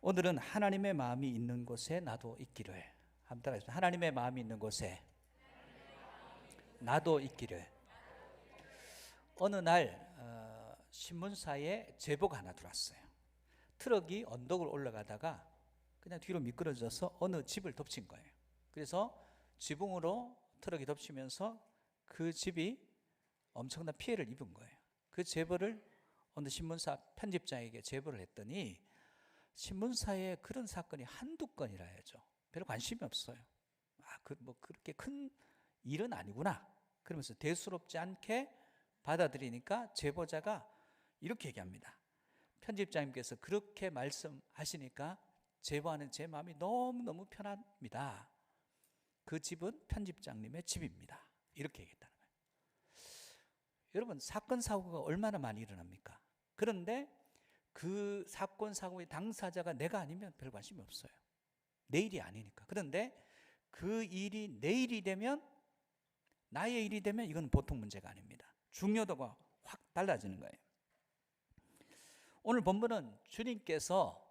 오늘은 하나님의 마음이 있는 곳에 나도 있기를. 한번 따라해주세요. 하나님의 마음이 있는 곳에 나도 있기를. 어느 날 신문사에 제보가 하나 들어왔어요. 트럭이 언덕을 올라가다가 그냥 뒤로 미끄러져서 어느 집을 덮친 거예요. 그래서 지붕으로 트럭이 덮치면서 그 집이 엄청난 피해를 입은 거예요. 그 제보를 어느 신문사 편집장에게 제보를 했더니 신문사에 그런 사건이 한두 건이라 해야죠. 별로 관심이 없어요. 그렇게 큰 일은 아니구나. 그러면서 대수롭지 않게 받아들이니까 제보자가 이렇게 얘기합니다. 편집장님께서 그렇게 말씀하시니까 제보하는 제 마음이 너무너무 편합니다. 그 집은 편집장님의 집입니다. 이렇게 얘기했다는 거예요. 여러분, 사건 사고가 얼마나 많이 일어납니까? 그런데 그 사건 사고의 당사자가 내가 아니면 별 관심이 없어요. 내 일이 아니니까. 그런데 그 일이 내 일이 되면, 나의 일이 되면 이건 보통 문제가 아닙니다. 중요도가 확 달라지는 거예요. 오늘 본문은 주님께서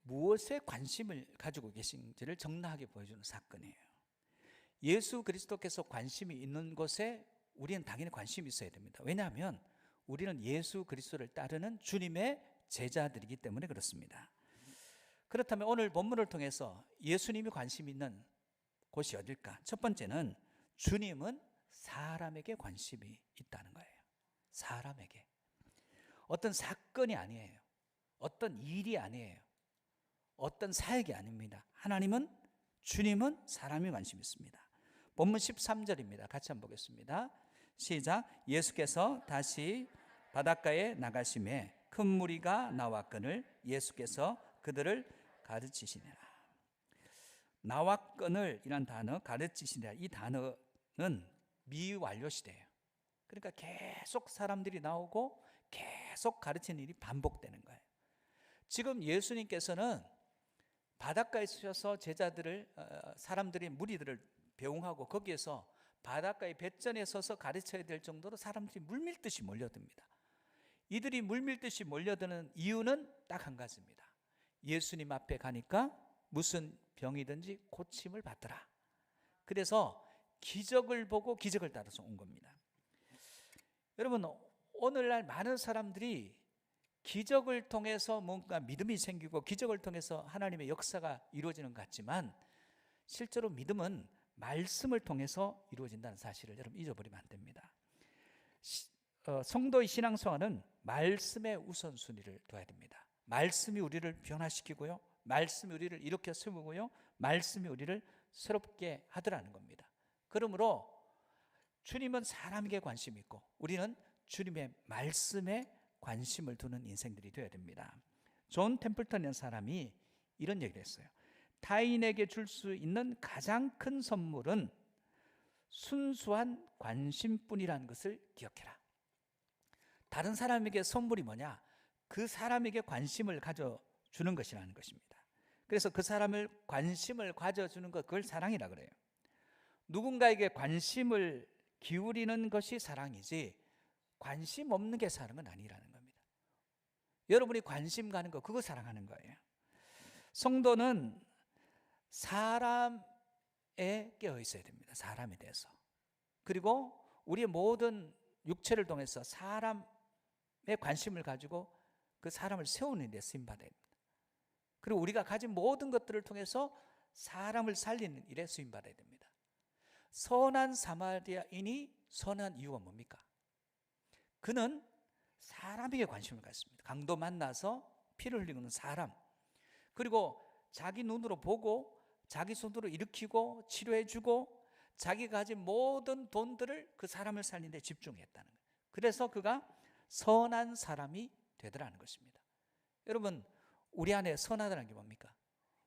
무엇에 관심을 가지고 계신지를 적나하게 보여주는 사건이에요. 예수 그리스도께서 관심이 있는 곳에 우리는 당연히 관심이 있어야 됩니다. 왜냐하면 우리는 예수 그리스도를 따르는 주님의 제자들이기 때문에 그렇습니다. 그렇다면 오늘 본문을 통해서 예수님이 관심 있는 곳이 어딜까? 첫 번째는 주님은 사람에게 관심이 있다는 거예요. 사람에게. 어떤 사건이 아니에요. 어떤 일이 아니에요. 어떤 사역이 아닙니다. 주님은 사람이 관심이 있습니다. 본문 13절입니다. 같이 한번 보겠습니다. 시작. 예수께서 다시 바닷가에 나가심에 큰 무리가 나왔거늘 예수께서 그들을 가르치시니라. 나왔거늘 이란 단어, 가르치시니라, 이 단어는 미완료 시대예요. 그러니까 계속 사람들이 나오고 계속 가르치는 일이 반복되는 거예요. 지금 예수님께서는 바닷가에 서셔서 사람들이 무리들을 배웅하고 거기에서 바닷가의 뱃전에 서서 가르쳐야 될 정도로 사람들이 물밀듯이 몰려듭니다. 이들이 물밀듯이 몰려드는 이유는 딱 한 가지입니다. 예수님 앞에 가니까 무슨 병이든지 고침을 받더라. 그래서 기적을 보고 기적을 따라서 온 겁니다. 여러분, 오늘날 많은 사람들이 기적을 통해서 뭔가 믿음이 생기고 기적을 통해서 하나님의 역사가 이루어지는 것 같지만 실제로 믿음은 말씀을 통해서 이루어진다는 사실을 여러분 잊어버리면 안 됩니다. 성도의 신앙생활은 말씀의 우선순위를 둬야 됩니다. 말씀이 우리를 변화시키고요, 말씀이 우리를 일으켜 세우고요, 말씀이 우리를 새롭게 하더라는 겁니다. 그러므로 주님은 사람에게 관심이 있고 우리는 주님의 말씀에 관심을 두는 인생들이 되어야 됩니다. 존 템플턴이라는 사람이 이런 얘기를 했어요. 타인에게 줄 수 있는 가장 큰 선물은 순수한 관심뿐이라는 것을 기억해라. 다른 사람에게 선물이 뭐냐? 그 사람에게 관심을 가져주는 것이라는 것입니다. 그래서 그 사람을 관심을 가져주는 것, 그걸 사랑이라 그래요. 누군가에게 관심을 기울이는 것이 사랑이지 관심 없는 게 사랑은 아니라는 겁니다. 여러분이 관심 가는 거, 그거 사랑하는 거예요. 성도는 사람에 깨어 있어야 됩니다. 사람에 대해서. 그리고 우리의 모든 육체를 통해서 사람에 관심을 가지고 그 사람을 세우는 데 쓰임받아야 됩니다. 그리고 우리가 가진 모든 것들을 통해서 사람을 살리는 일에 쓰임받아야 됩니다. 선한 사마리아인이 선한 이유가 뭡니까? 그는 사람에게 관심을 갖습니다. 강도 만나서 피를 흘리는 사람, 그리고 자기 눈으로 보고 자기 손으로 일으키고 치료해주고 자기가 가진 모든 돈들을 그 사람을 살리는 데 집중했다는 거예요. 그래서 그가 선한 사람이 되더라는 것입니다. 여러분, 우리 안에 선하다는 게 뭡니까?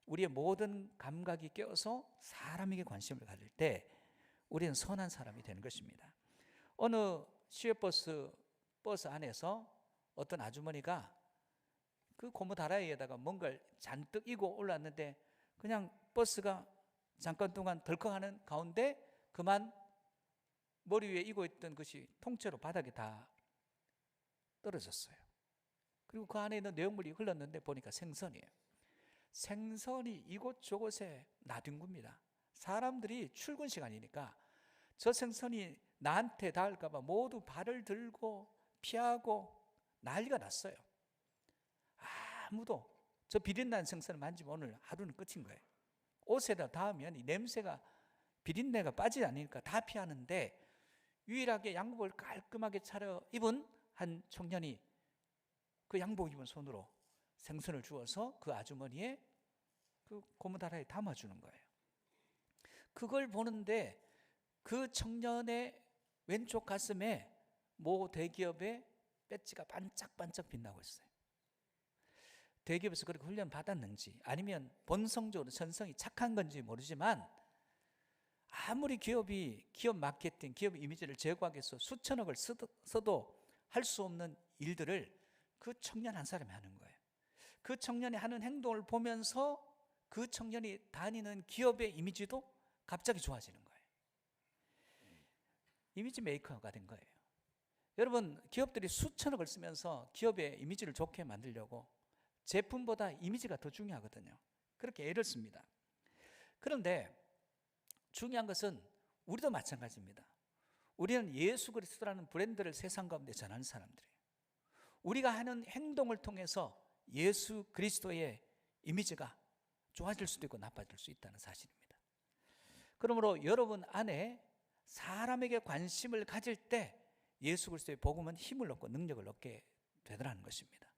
우리의 모든 감각이 깨어서 사람에게 관심을 가질 때 우리는 선한 사람이 되는 것입니다. 어느 시외버스 안에서 어떤 아주머니가 그 고무 다라이에다가 뭔가를 잔뜩 이고 올랐는데 그냥 버스가 잠깐 동안 덜컥하는 가운데 그만 머리 위에 이고 있던 것이 통째로 바닥에 다 떨어졌어요. 그리고 그 안에 있는 내용물이 흘렀는데 보니까 생선이에요. 생선이 이곳저곳에 나뒹굽니다. 사람들이 출근 시간이니까 저 생선이 나한테 닿을까 봐 모두 발을 들고 피하고 난리가 났어요. 아무도 저 비린내난 생선을 만지면 오늘 하루는 끝인 거예요. 옷에다 닿으면 이 냄새가, 비린내가 빠지지 않으니까 다 피하는데, 유일하게 양복을 깔끔하게 차려 입은 한 청년이 그 양복 입은 손으로 생선을 주어서 그 아주머니의 그 고무다라에 담아주는 거예요. 그걸 보는데 그 청년의 왼쪽 가슴에 모 대기업의 배지가 반짝반짝 빛나고 있어요. 대기업에서 그렇게 훈련 받았는지 아니면 본성적으로 전성이 착한 건지 모르지만, 아무리 기업이 기업 마케팅, 기업 이미지를 제고하기 위해서 수천억을 써도 할 수 없는 일들을 그 청년 한 사람이 하는 거예요. 그 청년이 하는 행동을 보면서 그 청년이 다니는 기업의 이미지도 갑자기 좋아지는 거예요. 이미지 메이커가 된 거예요. 여러분, 기업들이 수천억을 쓰면서 기업의 이미지를 좋게 만들려고 제품보다 이미지가 더 중요하거든요. 그렇게 애를 씁니다. 그런데 중요한 것은 우리도 마찬가지입니다. 우리는 예수 그리스도라는 브랜드를 세상 가운데 전하는 사람들이에요. 우리가 하는 행동을 통해서 예수 그리스도의 이미지가 좋아질 수도 있고 나빠질 수 있다는 사실입니다. 그러므로 여러분 안에 사람에게 관심을 가질 때 예수 그리스도의 복음은 힘을 얻고 능력을 얻게 되더라는 것입니다.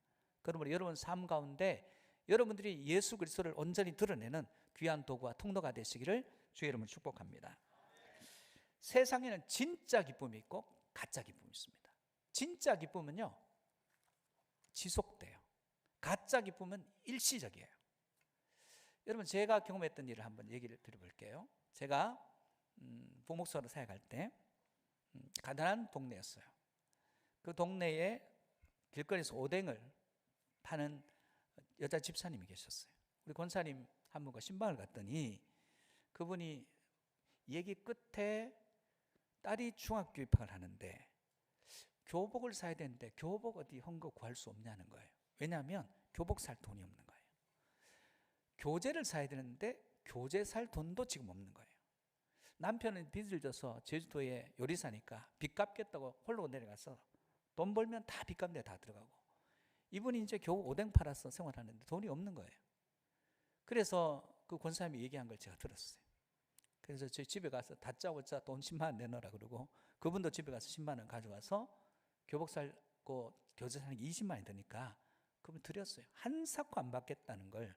그러므로 여러분 삶 가운데 여러분들이 예수 그리스도를 온전히 드러내는 귀한 도구와 통로가 되시기를 주의 이름으로 축복합니다. 세상에는 진짜 기쁨이 있고 가짜 기쁨이 있습니다. 진짜 기쁨은요, 지속돼요. 가짜 기쁨은 일시적이에요. 여러분, 제가 경험했던 일을 한번 얘기를 드려볼게요. 제가 부목사로 사역할 때 가난한 동네였어요. 그 동네에 길거리에서 오뎅을 파는 여자 집사님이 계셨어요. 우리 권사님 한 분과 신방을 갔더니 그분이 얘기 끝에 딸이 중학교 입학을 하는데 교복을 사야 되는데 교복 어디 헌거 구할 수 없냐는 거예요. 왜냐하면 교복 살 돈이 없는 거예요. 교재를 사야 되는데 교재 살 돈도 지금 없는 거예요. 남편은 빚을 져서 제주도에 요리사니까 빚 갚겠다고 홀로 내려가서 돈 벌면 다 빚 갚는 데 다 들어가고, 이분이 이제 겨우 오뎅 팔아서 생활하는데 돈이 없는 거예요. 그래서 그 권사님이 얘기한 걸 제가 들었어요. 그래서 저희 집에 가서 다짜고짜 돈 10만 원 내놓으라 그러고, 그분도 집에 가서 10만 원 가져와서 교복 살고 교재 사는 게 20만 원이 드니까 그분 드렸어요. 한 사코 안 받겠다는 걸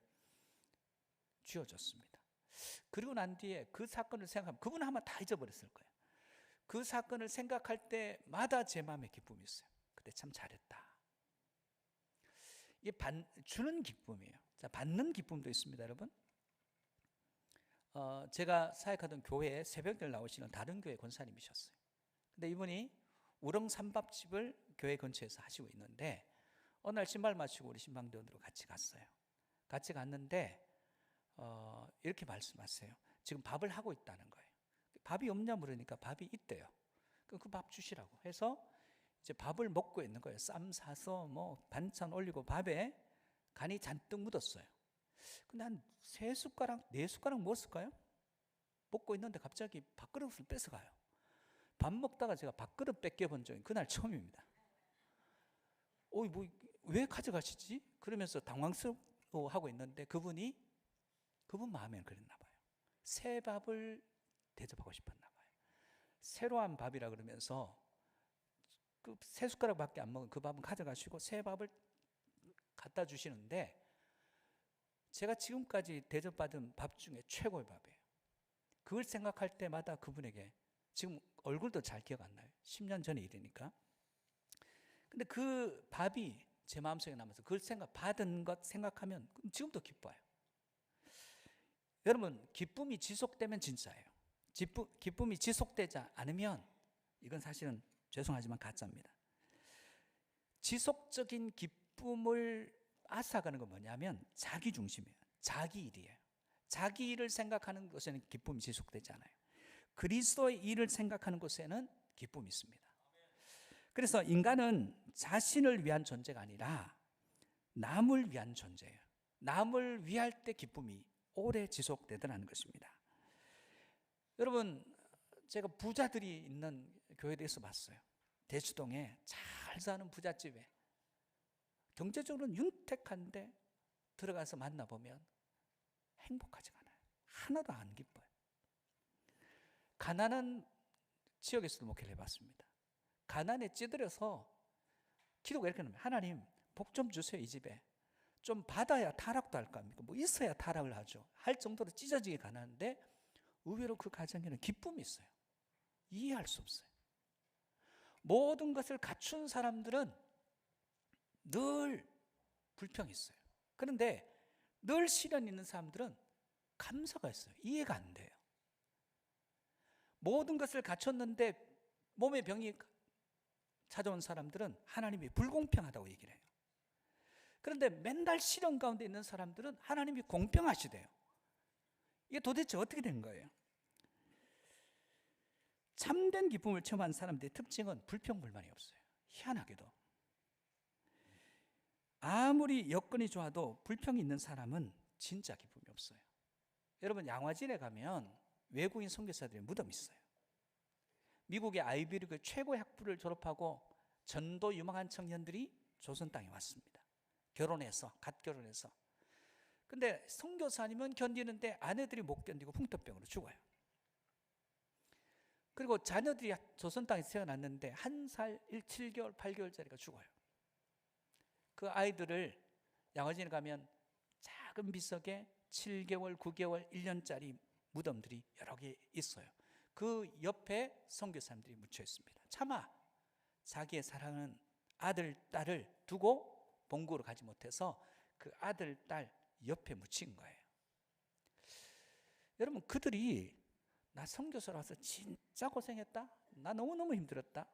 쥐어줬습니다. 그리고 난 뒤에 그 사건을 생각하면 그분은 아마 다 잊어버렸을 거예요. 그 사건을 생각할 때마다 제 마음에 기쁨이 있어요. 그때 참 잘했다. 이게 주는 기쁨이에요. 자, 받는 기쁨도 있습니다, 여러분. 제가 사역하던 교회에 새벽에 나오시는 다른 교회 권사님이셨어요. 근데 이분이 우렁 삼밥집을 교회 근처에서 하시고 있는데, 어느 날 신발 맞추고 우리 신방대원으로 같이 갔어요. 같이 갔는데 이렇게 말씀하세요. 지금 밥을 하고 있다는 거예요. 밥이 없냐 물으니까 밥이 있대요. 그럼 그 밥 주시라고 해서 이제 밥을 먹고 있는 거예요. 쌈 사서 뭐 반찬 올리고 밥에 간이 잔뜩 묻었어요. 근데 한 3숟가락, 4숟가락 먹었을까요? 먹고 있는데 갑자기 밥그릇을 뺏어가요. 밥 먹다가 제가 밥그릇 뺏겨본 적이 그날 처음입니다. 왜 가져가시지? 그러면서 당황스러워하고 있는데 그분 마음에 그랬나 봐요. 새 밥을 대접하고 싶었나 봐요. 새로운 밥이라 그러면서 그 3숟가락밖에 안 먹은 그 밥은 가져가시고 새 밥을 갖다 주시는데, 제가 지금까지 대접받은 밥 중에 최고의 밥이에요. 그걸 생각할 때마다 그분에게, 지금 얼굴도 잘 기억 안 나요. 10년 전의 일이니까. 근데 그 밥이 제 마음속에 남아서 그걸 받은 것 생각하면 지금도 기뻐요. 여러분, 기쁨이 지속되면 진짜예요. 기쁨이 지속되지 않으면 이건 사실은 죄송하지만 가짜입니다. 지속적인 기쁨을 앗아가는 건 뭐냐면 자기 중심이에요. 자기 일이에요. 자기 일을 생각하는 것에는 기쁨이 지속되지 않아요. 그리스도의 일을 생각하는 것에는 기쁨이 있습니다. 그래서 인간은 자신을 위한 존재가 아니라 남을 위한 존재예요. 남을 위할 때 기쁨이 오래 지속되더라는 것입니다. 여러분, 제가 부자들이 있는 교회에 대해서 봤어요. 대치동에 잘 사는 부잣집에 경제적으로는 윤택한데 들어가서 만나보면 행복하지가 않아요. 하나도 안 기뻐요. 가난한 지역에서도 목회를 해봤습니다. 가난에 찌들어서 기도가 이렇게 나옵니다. 하나님, 복 좀 주세요. 이 집에 좀 받아야 타락도 할 거 아닙니까? 뭐 있어야 타락을 하죠. 할 정도로 찢어지게 가난한데 의외로 그 가정에는 기쁨이 있어요. 이해할 수 없어요. 모든 것을 갖춘 사람들은 늘 불평이 있어요. 그런데 늘 시련 있는 사람들은 감사가 있어요. 이해가 안 돼요. 모든 것을 갖췄는데 몸에 병이 찾아온 사람들은 하나님이 불공평하다고 얘기를 해요. 그런데 맨날 시련 가운데 있는 사람들은 하나님이 공평하시대요. 이게 도대체 어떻게 된 거예요? 참된 기쁨을 체험한 사람들의 특징은 불평불만이 없어요. 희한하게도 아무리 여건이 좋아도 불평이 있는 사람은 진짜 기쁨이 없어요. 여러분, 양화진에 가면 외국인 선교사들의 무덤이 있어요. 미국의 아이비리그 최고의 학부를 졸업하고 전도 유망한 청년들이 조선 땅에 왔습니다. 갓 결혼해서. 근데 선교사님은 견디는데 아내들이 못 견디고 풍토병으로 죽어요. 그리고 자녀들이 조선 땅에 태어났는데 1살 7개월, 8개월짜리가 죽어요. 그 아이들을 양화진에 가면 작은 비석에 7개월, 9개월, 1년짜리 무덤들이 여러 개 있어요. 그 옆에 선교사님들이 묻혀 있습니다. 차마 자기의 사랑하는 아들, 딸을 두고 본국으로 가지 못해서 그 아들, 딸 옆에 묻힌 거예요. 여러분, 그들이 나 선교사로 와서 진짜 고생했다. 나 너무너무 힘들었다.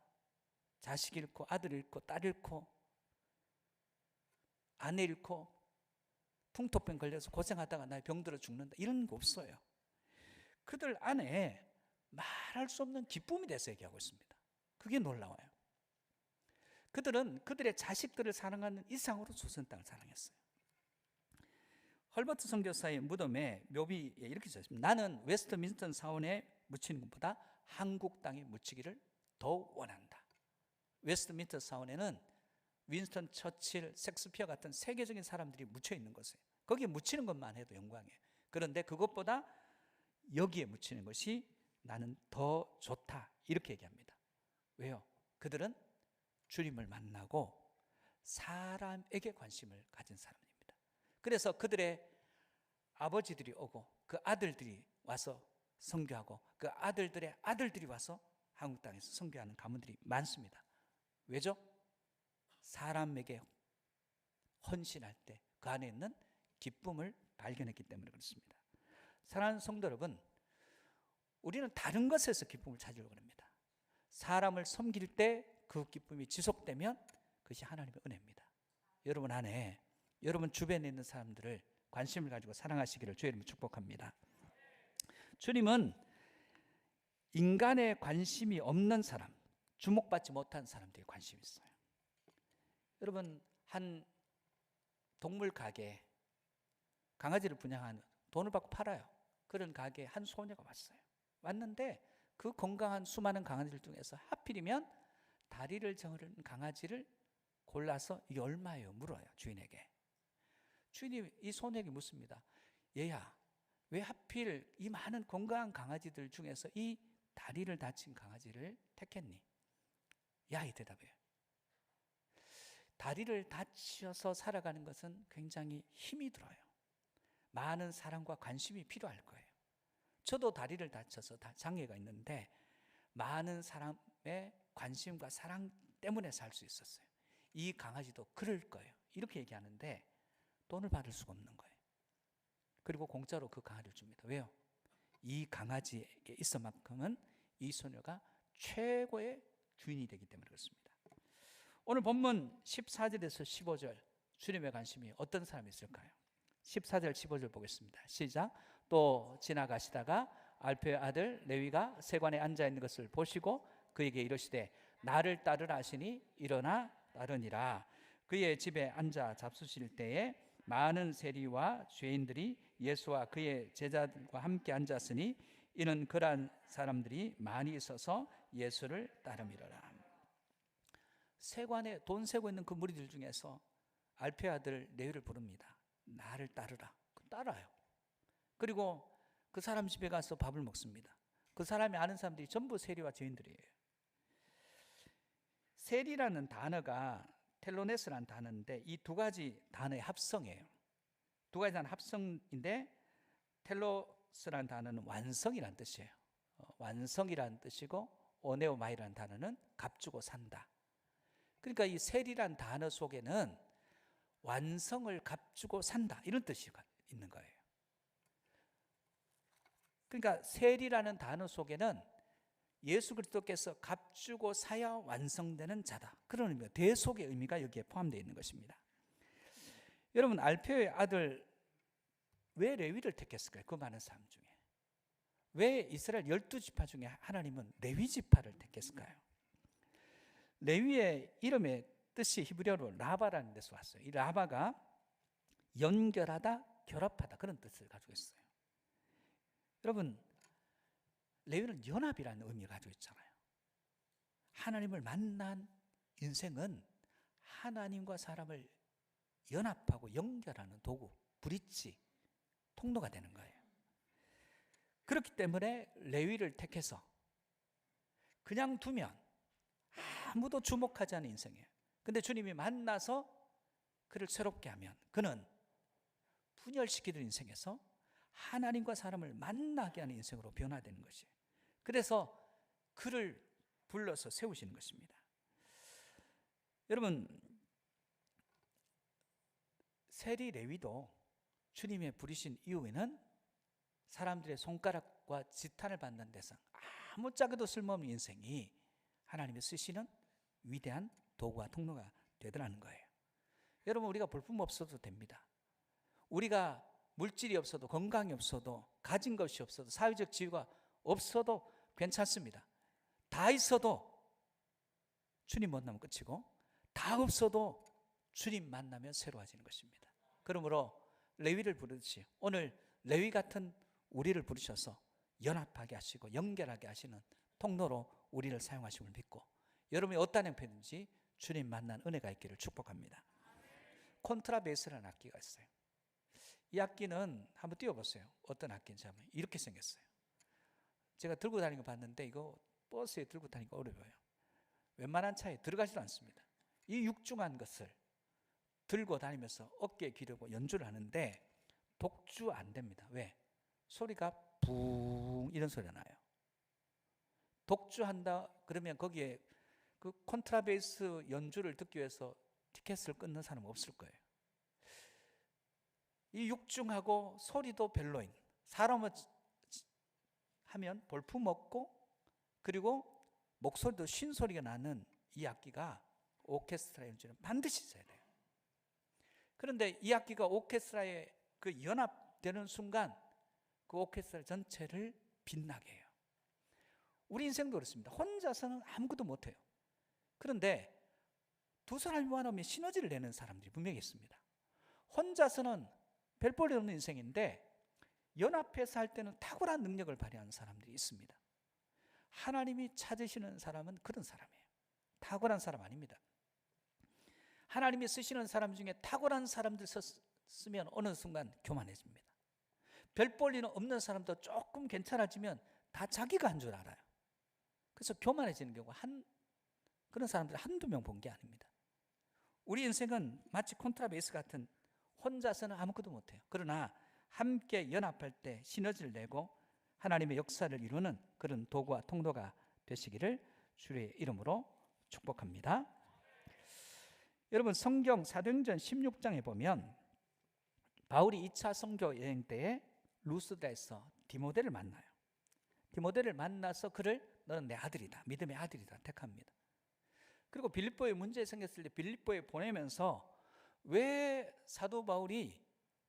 자식 잃고 아들 잃고 딸 잃고 아내 잃고 풍토병 걸려서 고생하다가 나 병들어 죽는다. 이런 거 없어요. 그들 안에 말할 수 없는 기쁨이 대해서 얘기하고 있습니다. 그게 놀라워요. 그들은 그들의 자식들을 사랑하는 이상으로 조선 땅을 사랑했어요. 헐버트 선교사의 무덤에 묘비에 이렇게 써 있습니다. 나는 웨스트민스터 사원에 묻히는 것보다 한국 땅에 묻히기를 더 원한다. 웨스트민스터 사원에는 윈스턴 처칠, 섹스피어 같은 세계적인 사람들이 묻혀 있는 것이에요. 거기에 묻히는 것만 해도 영광이에요. 그런데 그것보다 여기에 묻히는 것이 나는 더 좋다. 이렇게 얘기합니다. 왜요? 그들은 주님을 만나고 사람에게 관심을 가진 사람입니다. 그래서 그들의 아버지들이 오고 그 아들들이 와서 선교하고 그 아들들의 아들들이 와서 한국 땅에서 선교하는 가문들이 많습니다. 왜죠? 사람에게 헌신할 때 그 안에 있는 기쁨을 발견했기 때문에 그렇습니다. 사랑하는 성도 여러분, 우리는 다른 것에서 기쁨을 찾으려고 합니다. 사람을 섬길 때 그 기쁨이 지속되면 그것이 하나님의 은혜입니다. 여러분 안에, 여러분 주변에 있는 사람들을 관심을 가지고 사랑하시기를 주의 이름으로 축복합니다. 주님은 인간의 관심이 없는 사람, 주목받지 못한 사람들에 관심이 있어요. 여러분, 한 동물 가게에 강아지를 분양하는, 돈을 받고 팔아요. 그런 가게에 한 소녀가 왔어요. 왔는데 그 건강한 수많은 강아지들 중에서 하필이면 다리를 저는 강아지를 골라서 이게 얼마예요? 물어요, 주인에게. 주인이 이 소녀에게 묻습니다. 얘야, 왜 하필 이 많은 건강한 강아지들 중에서 이 다리를 다친 강아지를 택했니? 야, 이 대답이에요. 다리를 다쳐서 살아가는 것은 굉장히 힘이 들어요. 많은 사랑과 관심이 필요할 거예요. 저도 다리를 다쳐서 장애가 있는데 많은 사람의 관심과 사랑 때문에 살 수 있었어요. 이 강아지도 그럴 거예요. 이렇게 얘기하는데 돈을 받을 수가 없는 거예요. 그리고 공짜로 그 강아지를 줍니다. 왜요? 이 강아지에게 있어만큼은 이 소녀가 최고의 주인이 되기 때문에 그렇습니다. 오늘 본문 14절에서 15절, 주님의 관심이 어떤 사람이 있을까요? 14절 15절 보겠습니다. 시작. 또 지나가시다가 알페의 아들 레위가 세관에 앉아 있는 것을 보시고 그에게 이르시되 나를 따르라 하시니 일어나 따르니라. 그의 집에 앉아 잡수실 때에 많은 세리와 죄인들이 예수와 그의 제자들과 함께 앉았으니 이는 그러한 사람들이 많이 있어서 예수를 따름이로라. 세관에 돈 세고 있는 그 무리들 중에서 알페의 아들 레위를 부릅니다. 나를 따르라. 따라요. 그리고 그 사람 집에 가서 밥을 먹습니다. 그 사람이 아는 사람들이 전부 세리와 죄인들이에요. 세리라는 단어가 텔로네스라는 단어인데 이 두 가지 단어의 합성이에요. 두 가지 단어 합성인데 텔로스라는 단어는 완성이라는 뜻이에요. 완성이라는 뜻이고 오네오마이라는 단어는 값주고 산다. 그러니까 이 세리라는 단어 속에는 완성을 값주고 산다 이런 뜻이 있는 거예요. 그러니까 세리라는 단어 속에는 예수 그리스도께서 값주고 사야 완성되는 자다. 그런 의미가 대속의 의미가 여기에 포함되어 있는 것입니다. 여러분 알페의 아들 왜 레위를 택했을까요? 그 많은 사람 중에 왜 이스라엘 12지파 중에 하나님은 레위 지파를 택했을까요? 레위의 이름의 뜻이 히브리어로 라바라는 데서 왔어요. 이 라바가 연결하다, 결합하다 그런 뜻을 가지고 있어요. 여러분 레위는 연합이라는 의미를 가지고 있잖아요. 하나님을 만난 인생은 하나님과 사람을 연합하고 연결하는 도구, 브릿지, 통로가 되는 거예요. 그렇기 때문에 레위를 택해서 그냥 두면 아무도 주목하지 않는 인생이에요. 근데 주님이 만나서 그를 새롭게 하면 그는 분열시키는 인생에서 하나님과 사람을 만나게 하는 인생으로 변화되는 것이에요. 그래서 그를 불러서 세우시는 것입니다. 여러분 세리 레위도 주님의 부르신 이후에는 사람들의 손가락과 지탄을 받는 대상, 아무짝에도 쓸모없는 인생이 하나님이 쓰시는 위대한 도구와 통로가 되더라는 거예요. 여러분 우리가 볼품 없어도 됩니다. 우리가 물질이 없어도 건강이 없어도 가진 것이 없어도 사회적 지위가 없어도 괜찮습니다. 다 있어도 주님 만나면 끝이고 다 없어도 주님 만나면 새로워지는 것입니다. 그러므로 레위를 부르듯이 오늘 레위 같은 우리를 부르셔서 연합하게 하시고 연결하게 하시는 통로로 우리를 사용하심을 믿고 여러분이 어떤 형편인지 주님 만난 은혜가 있기를 축복합니다. 콘트라베이스라는 악기가 있어요. 이 악기는 한번 띄워보세요. 어떤 악기인지 한번. 이렇게 생겼어요. 제가 들고 다니는 거 봤는데 이거 버스에 들고 다니기가 어려워요. 웬만한 차에 들어가지도 않습니다. 이 육중한 것을 들고 다니면서 어깨에 기르고 연주를 하는데 독주 안 됩니다. 왜? 소리가 붕 이런 소리가 나요. 독주한다 그러면 거기에 그 콘트라베이스 연주를 듣기 위해서 티켓을 끊는 사람은 없을 거예요. 이 육중하고 소리도 별로인 사람을 하면 볼품 없고 그리고 목소리도 쉰 소리가 나는 이 악기가 오케스트라 연주는 반드시 있어야 돼요. 그런데 이 악기가 오케스트라에 그 연합되는 순간 그 오케스트라 전체를 빛나게 해요. 우리 인생도 그렇습니다. 혼자서는 아무것도 못해요. 그런데 두 사람이 만나면 시너지를 내는 사람들이 분명히 있습니다. 혼자서는 별 볼일 없는 인생인데 연합해서 할 때는 탁월한 능력을 발휘하는 사람들이 있습니다. 하나님이 찾으시는 사람은 그런 사람이에요. 탁월한 사람 아닙니다. 하나님이 쓰시는 사람 중에 탁월한 사람들 쓰면 어느 순간 교만해집니다. 별 볼일은 없는 사람도 조금 괜찮아지면 다 자기가 한 줄 알아요. 그래서 교만해지는 경우가 그런 사람들 한두 명 본 게 아닙니다. 우리 인생은 마치 콘트라베이스 같은 혼자서는 아무것도 못해요. 그러나 함께 연합할 때 시너지를 내고 하나님의 역사를 이루는 그런 도구와 통로가 되시기를 주의 이름으로 축복합니다. 여러분 성경 사도행전 16장에 보면 바울이 2차 선교 여행 때에 루스드라에서 디모데를 만나요. 디모데를 만나서 그를 너는 내 아들이다, 믿음의 아들이다 택합니다. 그리고 빌립보에 문제 생겼을 때 빌립보에 보내면서 왜 사도 바울이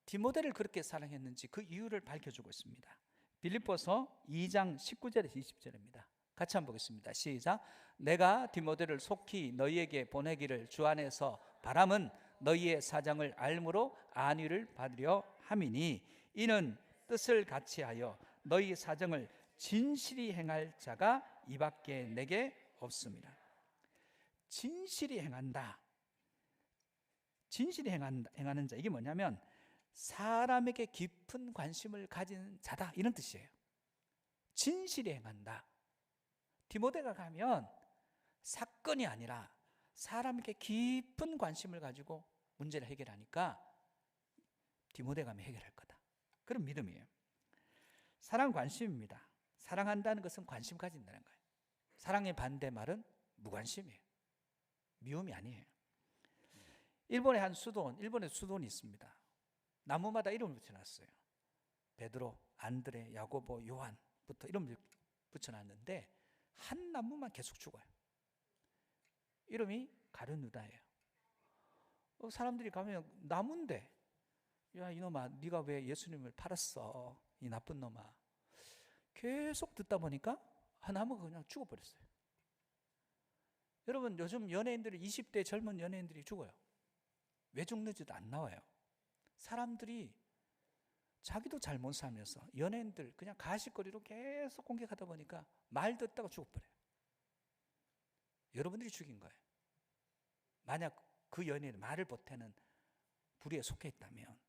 디모데를 그렇게 사랑했는지 그 이유를 밝혀주고 있습니다. 빌립보서 2장 19절에서 20절입니다. 같이 한번 보겠습니다. 시작. 내가 디모데를 속히 너희에게 보내기를 주 안에서 바람은 너희의 사정을 알므로 안위를 받으려 함이니 이는 뜻을 같이하여 너희 사정을 진실히 행할 자가 이밖에 내게 없습니다. 진실히 행한다. 진실히 행하는 자, 이게 뭐냐면 사람에게 깊은 관심을 가진 자다, 이런 뜻이에요. 진실히 행한다. 디모데가 가면 사건이 아니라 사람에게 깊은 관심을 가지고 문제를 해결하니까 디모데 가면 해결할 거다, 그런 믿음이에요. 사랑 관심입니다. 사랑한다는 것은 관심 가진다는 거예요. 사랑의 반대말은 무관심이에요. 미움이 아니에요. 일본의 수도원이 있습니다. 나무마다 이름을 붙여놨어요. 베드로, 안드레, 야고보, 요한부터 이름을 붙여놨는데 한 나무만 계속 죽어요. 이름이 가룟 유다예요. 사람들이 가면 나무인데, 야 이놈아 네가 왜 예수님을 팔았어, 이 나쁜 놈아. 계속 듣다 보니까 한 나무가 그냥 죽어버렸어요. 여러분, 요즘 연예인들이 20대 젊은 연예인들이 죽어요. 왜 죽는지도 안 나와요. 사람들이 자기도 잘 못 살면서 연예인들 그냥 가십거리로 계속 공격하다 보니까 말 듣다가 죽어버려요. 여러분들이 죽인 거예요. 만약 그 연예인 말을 보태는 부류에 속해 있다면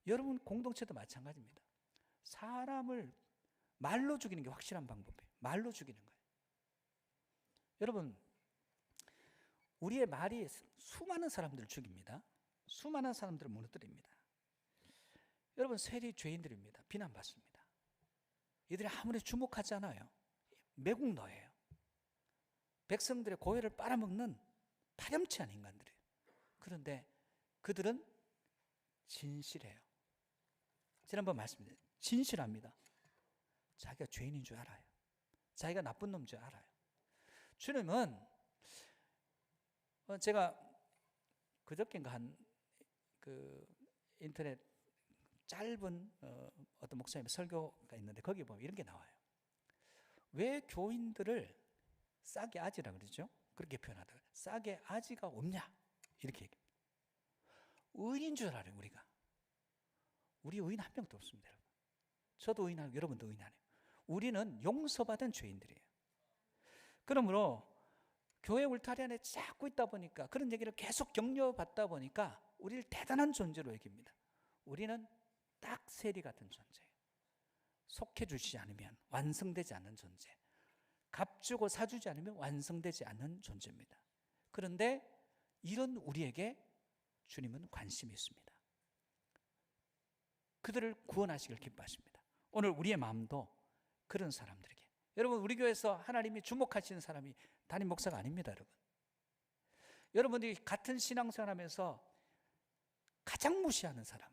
여러분 공동체도 마찬가지입니다. 사람을 말로 죽이는 게 확실한 방법이에요. 말로 죽이는 거예요. 여러분, 우리의 말이 수많은 사람들을 죽입니다. 수많은 사람들을 무너뜨립니다. 여러분, 세리 죄인들입니다. 비난받습니다. 이들이 아무리 주목하지 않아요. 매국노예요. 백성들의 고혈을 빨아먹는 파렴치한 인간들이에요. 그런데 그들은 진실해요. 지난번 말씀드렸죠. 진실합니다. 자기가 죄인인 줄 알아요. 자기가 나쁜 놈인 줄 알아요. 주님은 제가 그저께인가 한 인터넷 짧은 어떤 목사님의 설교가 있는데 거기 보면 이런 게 나와요. 왜 교인들을 싸게 아지라 그러죠? 그렇게 표현하더라고요. 싸게 아지가 없냐? 이렇게 얘기합니다. 의인인 줄 알아요, 우리가. 우리 의인 한 명도 없습니다, 여러분. 저도 의인하고 여러분도 의인하네요. 우리는 용서받은 죄인들이에요. 그러므로 교회 울타리 안에 자꾸 있다 보니까, 그런 얘기를 계속 격려받다 보니까 우리를 대단한 존재로 여깁니다. 우리는 딱 세리 같은 존재예요. 속해주지 않으면 완성되지 않는 존재, 값주고 사주지 않으면 완성되지 않는 존재입니다. 그런데 이런 우리에게 주님은 관심이 있습니다. 그들을 구원하시길 기뻐하십니다. 오늘 우리의 마음도 그런 사람들에게, 여러분, 우리 교회에서 하나님이 주목하시는 사람이 담임 목사가 아닙니다, 여러분. 여러분들이 같은 신앙생활하면서 가장 무시하는 사람,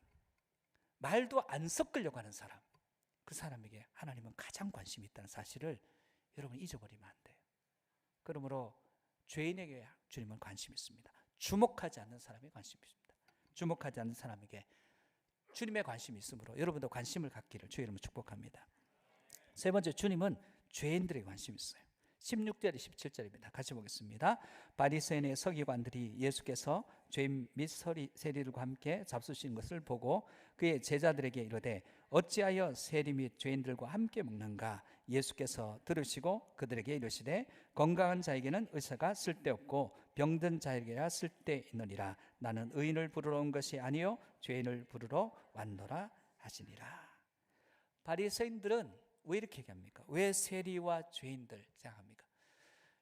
말도 안 섞으려고 하는 사람, 그 사람에게 하나님은 가장 관심이 있다는 사실을 여러분 잊어버리면 안 돼요. 그러므로 죄인에게 주님은 관심이 있습니다. 주목하지 않는 사람에 관심이 있습니다. 주목하지 않는 사람에게 주님의 관심이 있으므로 여러분도 관심을 갖기를 주의 이름으로 축복합니다. 세 번째, 주님은 죄인들에게 관심이 있어요. 16절 17절입니다. 같이 보겠습니다. 바리새인의 서기관들이 예수께서 죄인 및 세리들과 함께 잡수신 것을 보고 그의 제자들에게 이르되 어찌하여 세리 및 죄인들과 함께 먹는가? 예수께서 들으시고 그들에게 이르시되 건강한 자에게는 의사가 쓸데없고 병든 자에게야 쓸데있느니라. 나는 의인을 부르러 온 것이 아니요 죄인을 부르러 왔노라 하시니라. 바리새인들은 왜 이렇게 얘기합니까? 왜 세리와 죄인들 생각합니까?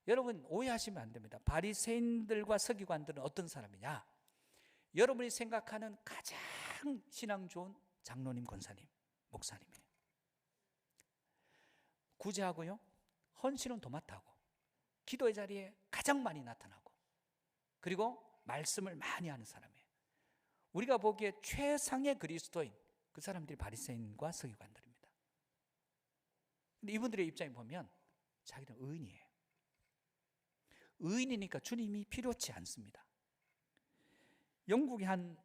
여러분, 오해하시면 안 됩니다. 바리새인들과 서기관들은 어떤 사람이냐? 여러분이 생각하는 가장 신앙 좋은 장로님, 권사님, 목사님이에요. 구제하고요, 헌신은 도맡아하고, 기도의 자리에 가장 많이 나타나고, 그리고 말씀을 많이 하는 사람이에요. 우리가 보기에 최상의 그리스도인, 그 사람들이 바리새인과 서기관들입니다. 근데 이분들의 입장에 보면 자기는 의인이에요. 의인이니까 주님이 필요치 않습니다. 영국의 한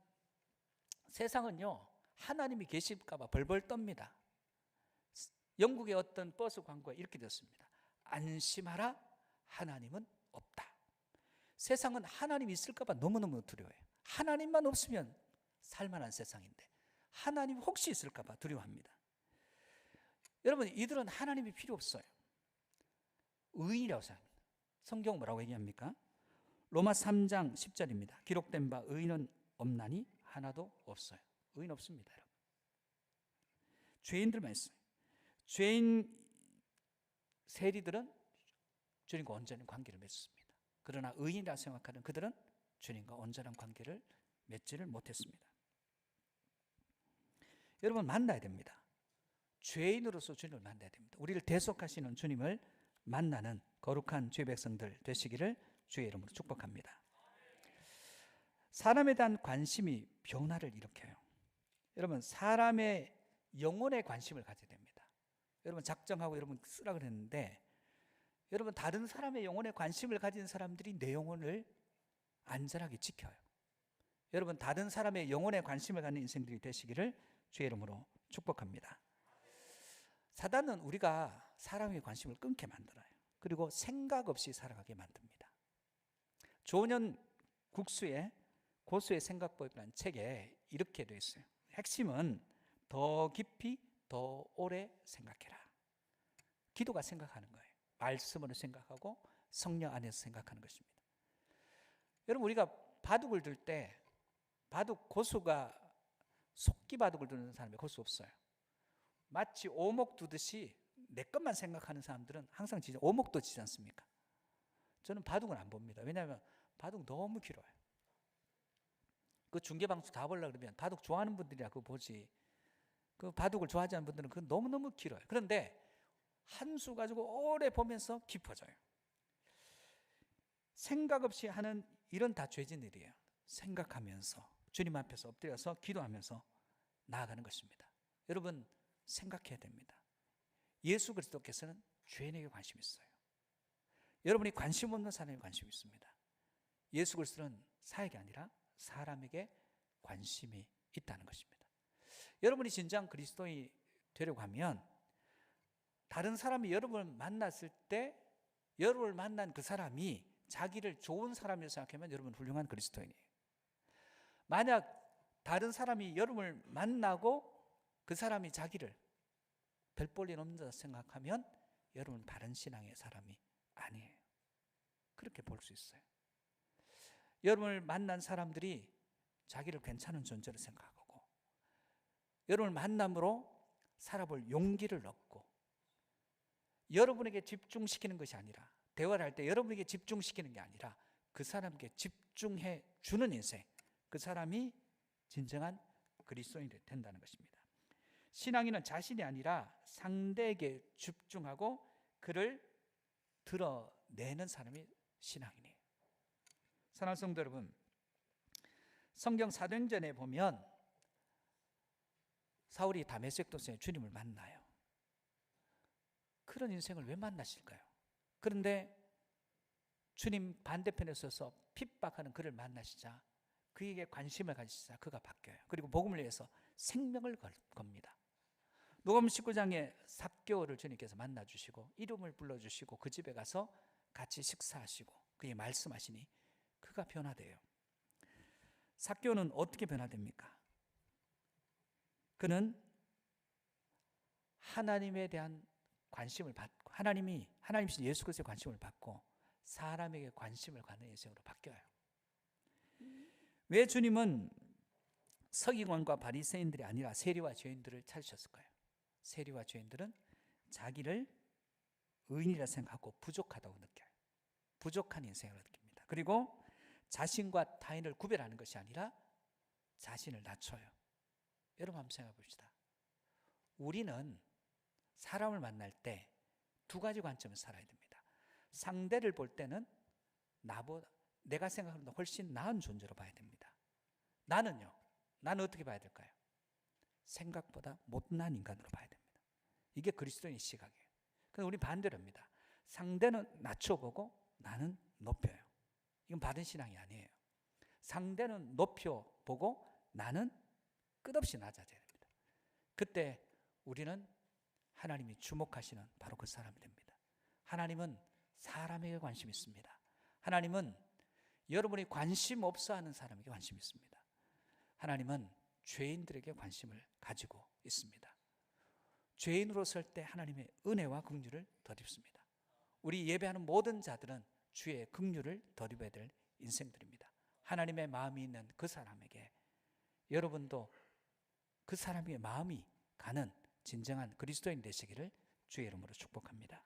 세상은요, 하나님이 계실까 봐 벌벌 떱니다. 영국의 어떤 버스 광고가 이렇게 되었습니다. 안심하라, 하나님은 없다. 세상은 하나님이 있을까 봐 너무너무 두려워해요. 하나님만 없으면 살만한 세상인데 하나님 혹시 있을까 봐 두려워합니다. 여러분, 이들은 하나님이 필요 없어요. 의인이라고 생각합니다. 성경 뭐라고 얘기합니까? 로마 3장 10절입니다. 기록된 바 의인은 없나니 하나도 없어요. 의인 없습니다, 여러분. 죄인들만 있어요. 죄인 세리들은 주님과 온전한 관계를 맺습니다. 그러나 의인이라 생각하는 그들은 주님과 온전한 관계를 맺지를 못했습니다. 여러분, 만나야 됩니다. 죄인으로서 주님을 만나야 됩니다. 우리를 대속하시는 주님을 만나는 거룩한 주의 백성들 되시기를 주의 이름으로 축복합니다. 사람에 대한 관심이 변화를 일으켜요. 여러분, 사람의 영혼에 관심을 가져야 됩니다. 여러분, 작정하고 여러분 쓰라 그랬는데, 여러분, 다른 사람의 영혼에 관심을 가진 사람들이 내 영혼을 안전하게 지켜요. 여러분, 다른 사람의 영혼에 관심을 갖는 인생들이 되시기를 주의 이름으로 축복합니다. 사단은 우리가 사람의 관심을 끊게 만들어요. 그리고 생각 없이 살아가게 만듭니다. 조년 국수의 고수의 생각법이라는 책에 이렇게 되어 있어요. 핵심은 더 깊이 더 오래 생각해라. 기도가 생각하는 거예요. 말씀으로 생각하고 성령 안에서 생각하는 것입니다. 여러분, 우리가 바둑을 들 때 바둑 고수가 속기 바둑을 두는 사람이 고수 없어요. 마치 오목 두듯이 내 것만 생각하는 사람들은 항상 지죠. 오목도 지지 않습니까? 저는 바둑은 안 봅니다. 왜냐하면 바둑 너무 길어요. 그 중계방송 다 보려고 그러면 바둑 좋아하는 분들이야 그거 보지. 그 바둑을 좋아하지 않는 분들은 그건 너무너무 길어요. 그런데 한 수 가지고 오래 보면서 깊어져요. 생각 없이 하는 일은 다 죄진일이에요. 생각하면서 주님 앞에서 엎드려서 기도하면서 나아가는 것입니다. 여러분, 생각해야 됩니다. 예수 그리스도께서는 죄인에게 관심이 있어요. 여러분이 관심 없는 사람에 관심이 있습니다. 예수 그리스도는 사에게 아니라 사람에게 관심이 있다는 것입니다. 여러분이 진정 그리스도인이 되려고 하면 다른 사람이 여러분을 만났을 때 여러분을 만난 그 사람이 자기를 좋은 사람이라고 생각하면 여러분 훌륭한 그리스도인이에요. 만약 다른 사람이 여러분을 만나고 그 사람이 자기를 별 볼일 없는다 생각하면 여러분 바른 신앙의 사람이 아니에요. 그렇게 볼 수 있어요. 여러분을 만난 사람들이 자기를 괜찮은 존재로 생각하고 여러분을 만남으로 살아볼 용기를 얻고 여러분에게 집중시키는 것이 아니라 대화를 할 때 여러분에게 집중시키는 게 아니라 그 사람에게 집중해 주는 인생, 그 사람이 진정한 그리스도인이 된다는 것입니다. 신앙인은 자신이 아니라 상대에게 집중하고 그를 드러내는 사람이 신앙인이에요. 사랑하는 성도 여러분, 성경 사도행전에 보면 사울이 다메섹 도성에 주님을 만나요. 그런 인생을 왜 만나실까요? 그런데 주님 반대편에 서서 핍박하는 그를 만나시자 그에게 관심을 가지시자 그가 바뀌어요. 그리고 복음을 위해서 생명을 겁니다. 누가복음 19장에 삭개오를 주님께서 만나주시고 이름을 불러주시고 그 집에 가서 같이 식사하시고 그에게 말씀하시니 그가 변화돼요. 삭개오는 어떻게 변화됩니까? 그는 하나님에 대한 관심을 받고 하나님이신 예수 그리스도의 관심을 받고 사람에게 관심을 갖는 인생으로 바뀌어요. 왜 주님은 서기관과 바리새인들이 아니라 세리와 죄인들을 찾으셨을까요? 세리와 죄인들은 자기를 의인이라 생각하고 부족하다고 느껴요. 부족한 인생을 느낍니다. 그리고 자신과 타인을 구별하는 것이 아니라 자신을 낮춰요. 여러분 한번 생각해 봅시다. 우리는 사람을 만날 때 두 가지 관점에서 살아야 됩니다. 상대를 볼 때는 내가 생각하는 것 훨씬 나은 존재로 봐야 됩니다. 나는 어떻게 봐야 될까요? 생각보다 못난 인간으로 봐야 됩니다. 이게 그리스도인의 시각이에요. 그런데 우리 반대로 합니다. 상대는 낮춰보고 나는 높여요. 이건 바른 신앙이 아니에요. 상대는 높여보고 나는 끝없이 낮아져야 됩니다. 그때 우리는 하나님이 주목하시는 바로 그 사람이 됩니다. 하나님은 사람에게 관심 있습니다. 하나님은 여러분이 관심 없어 하는 사람에게 관심 있습니다. 하나님은 죄인들에게 관심을 가지고 있습니다. 죄인으로 설 때 하나님의 은혜와 긍휼을 덧입습니다. 우리 예배하는 모든 자들은 주의 긍휼을 덧입어야 될 인생들입니다. 하나님의 마음이 있는 그 사람에게 여러분도 그 사람의 마음이 가는 진정한 그리스도인 되시기를 주의 이름으로 축복합니다.